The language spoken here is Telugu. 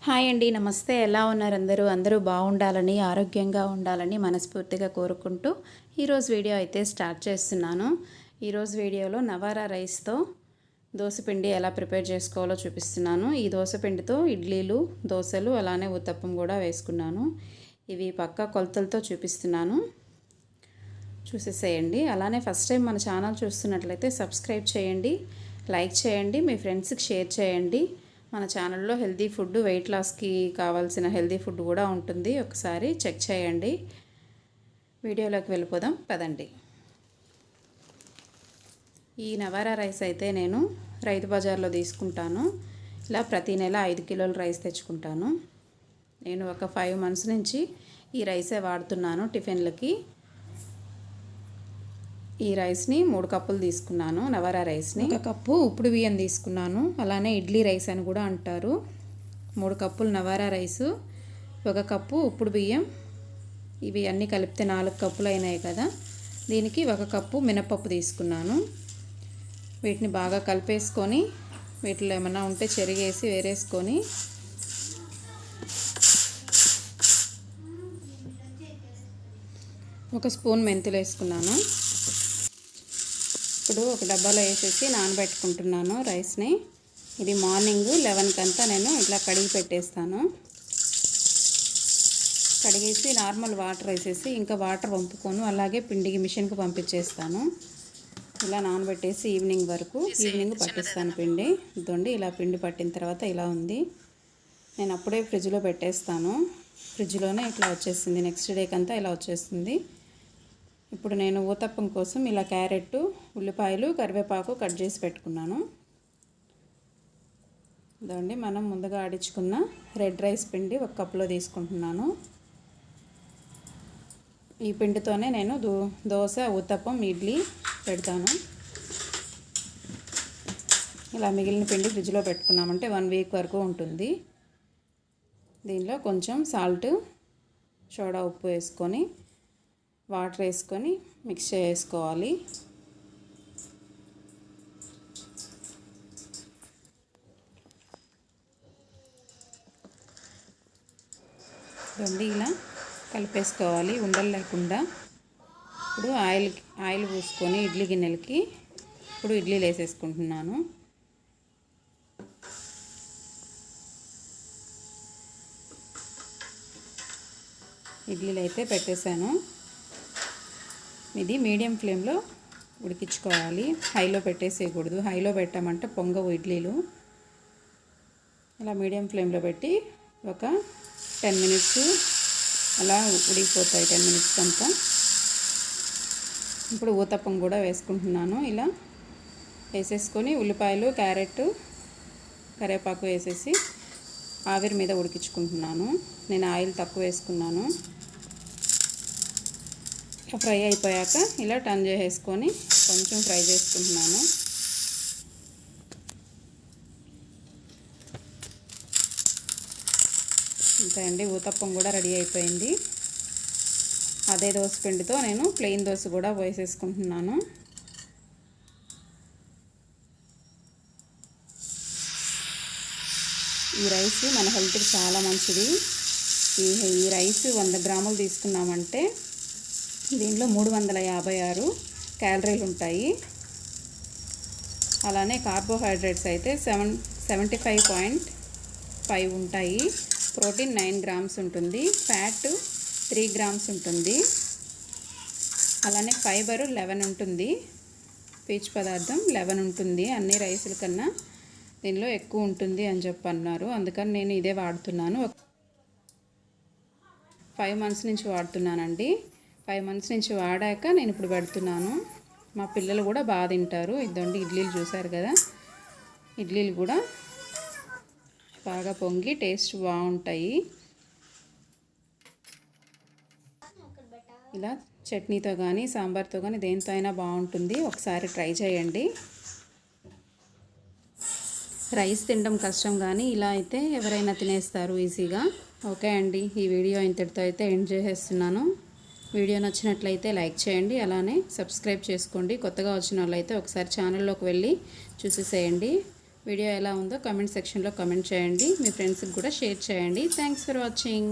హాయ్ అండి, నమస్తే. ఎలా ఉన్నారు అందరూ బాగుండాలని, ఆరోగ్యంగా ఉండాలని మనస్ఫూర్తిగా కోరుకుంటూ ఈరోజు వీడియో అయితే స్టార్ట్ చేస్తున్నాను. ఈరోజు వీడియోలో నవారా రైస్తో దోసపిండి ఎలా ప్రిపేర్ చేసుకోవాలో చూపిస్తున్నాను. ఈ దోసపిండితో ఇడ్లీలు, దోశలు, అలానే ఉత్తప్పం కూడా వేసుకున్నాను. ఇవి పక్కా కొలతలతో చూపిస్తున్నాను, చూసేసేయండి. అలానే ఫస్ట్ టైం మన ఛానల్ చూస్తున్నట్లయితే సబ్స్క్రైబ్ చేయండి, లైక్ చేయండి, మీ ఫ్రెండ్స్కి షేర్ చేయండి. మన ఛానల్లో హెల్తీ ఫుడ్, వెయిట్ లాస్కి కావాల్సిన హెల్తీ ఫుడ్ కూడా ఉంటుంది, ఒకసారి చెక్ చేయండి. వీడియోలోకి వెళ్ళిపోదాం పదండి. ఈ నవారా రైస్ అయితే నేను రైతు బజార్లో తీసుకుంటాను. ఇలా ప్రతి నెల 5 కిలోల రైస్ తెచ్చుకుంటాను. నేను ఒక 5 మంత్స్ నుంచి ఈ రైసే వాడుతున్నాను టిఫిన్లకి. ఈ రైస్ని 3 కప్పులు తీసుకున్నాను. నవారా రైస్ని 1 కప్పు ఉప్పుడు బియ్యం తీసుకున్నాను. అలానే ఇడ్లీ రైస్ అని కూడా అంటారు. 3 కప్పులు నవారా రైసు, 1 కప్పు ఉప్పుడు బియ్యం, ఇవి అన్నీ కలిపితే 4 కప్పులు అయినాయి కదా. దీనికి 1 కప్పు మినపప్పు తీసుకున్నాను. వీటిని బాగా కలిపేసుకొని వీటిలో ఏమైనా ఉంటే చెరిగేసి వేరేసుకొని ఒక స్పూన్ మెంతులు వేసుకున్నాను. ఇప్పుడు ఒక డబ్బాలో వేసేసి నానబెట్టుకుంటున్నాను రైస్ని. ఇది మార్నింగ్ 11 కంతా నేను ఇట్లా కడిగి పెట్టేస్తాను. కడిగేసి నార్మల్ వాటర్ వేసేసి ఇంకా వాటర్ పంపుకోను, అలాగే పిండికి మిషన్కి పంపించేస్తాను. ఇలా నానబెట్టేసి ఈవినింగ్ పట్టిస్తాను పిండి. ఇదండి, ఇలా పిండి పట్టిన తర్వాత ఇలా ఉంది. నేను అప్పుడే ఫ్రిడ్జ్లో పెట్టేస్తాను. ఫ్రిడ్జ్లోనే ఇట్లా వచ్చేస్తుంది, నెక్స్ట్ డేకంతా ఇలా వచ్చేస్తుంది. ఇప్పుడు నేను ఊతప్పం కోసం ఇలా క్యారెట్, ఉల్లిపాయలు, కరివేపాకు కట్ చేసి పెట్టుకున్నాను. ఇదండి, మనం ముందుగా ఆడించుకున్న రెడ్ రైస్ పిండి 1 కప్పులో తీసుకుంటున్నాను. ఈ పిండితోనే నేను దోశ, ఊతప్పం, ఇడ్లీ పెడతాను. ఇలా మిగిలిన పిండి ఫ్రిడ్జ్లో పెట్టుకున్నామంటే 1 వీక్ వరకు ఉంటుంది. దీనిలో కొంచెం సాల్ట్, సోడా ఉప్పు వేసుకొని వాటర్ వేసుకొని మిక్స్ చేసుకోవాలి. ఇలా కలిపేసుకోవాలి ఉండలు లేకుండా. ఇప్పుడు ఆయిల్ పూసుకొని ఇడ్లీ గిన్నెలకి ఇప్పుడు ఇడ్లీలు వేసేసుకుంటున్నాను. ఇడ్లీలు అయితే పెట్టేశాను. ఇది మీడియం ఫ్లేమ్లో ఉడికించుకోవాలి, హైలో పెట్టేసేయకూడదు. హైలో పెట్టామంటే పొంగవు ఇడ్లీలు. ఇలా మీడియం ఫ్లేమ్లో పెట్టి ఒక 10 మినిట్స్ అలా ఉడికిపోతాయి. 10 మినిట్స్ అంతా. ఇప్పుడు ఊతప్పం కూడా వేసుకుంటున్నాను. ఇలా వేసేసుకొని ఉల్లిపాయలు, క్యారెట్, కరివేపాకు వేసేసి ఆవిరి మీద ఉడికించుకుంటున్నాను. నేను ఆయిల్ తక్కువ వేసుకున్నాను. ఫ్రై అయిపోయాక ఇలా టర్న్ చేసేసుకొని కొంచెం ఫ్రై చేసుకుంటున్నాను. అంతే అండి, ఊతప్పం కూడా రెడీ అయిపోయింది. అదే దోశ పిండితో నేను ప్లెయిన్ దోశ కూడా వేసేసుకుంటున్నాను. ఈ రైస్ మన హెల్త్కి చాలా మంచిది. ఈ రైస్ 100 గ్రాములు తీసుకున్నామంటే దీనిలో 356 క్యాలరీలు ఉంటాయి. అలానే కార్బోహైడ్రేట్స్ అయితే 75.5 ఉంటాయి. ప్రోటీన్ 9 గ్రామ్స్ ఉంటుంది. ఫ్యాట్ 3 గ్రామ్స్ ఉంటుంది. అలానే ఫైబర్ 11 ఉంటుంది. పీచు పదార్థం 11 ఉంటుంది. అన్ని రైసుల కన్నా దీనిలో ఎక్కువ ఉంటుంది అని చెప్పి అన్నారు. అందుకని నేను ఇదే వాడుతున్నాను. 5 మంత్స్ నుంచి వాడుతున్నానండి. 5 మంత్స్ నుంచి వాడాక నేను ఇప్పుడు పెడుతున్నాను. మా పిల్లలు కూడా బాగా తింటారు. ఇదండి, ఇడ్లీలు చూసారు కదా. ఇడ్లీలు కూడా బాగా పొంగి టేస్ట్ బాగుంటాయి. ఇలా చట్నీతో కానీ సాంబార్తో కానీ దేంతో అయినా బాగుంటుంది. ఒకసారి ట్రై చేయండి. రైస్ తినడం కష్టం, కానీ ఇలా అయితే ఎవరైనా తినేస్తారు ఈజీగా. ఓకే అండి, ఈ వీడియో ఇంతటితో అయితే ఎండ్ చేసేస్తున్నాను. వీడియో నచ్చినట్లయితే లైక్ చేయండి, అలానే సబ్స్క్రైబ్ చేసుకోండి. కొత్తగా వచ్చిన వాళ్ళైతే ఒకసారి ఛానల్లోకి వెళ్ళి చూసేసేయండి. వీడియో ఎలా ఉందో కామెంట్ సెక్షన్లో కామెంట్ చేయండి. మీ ఫ్రెండ్స్కి కూడా షేర్ చేయండి. Thanks for watching.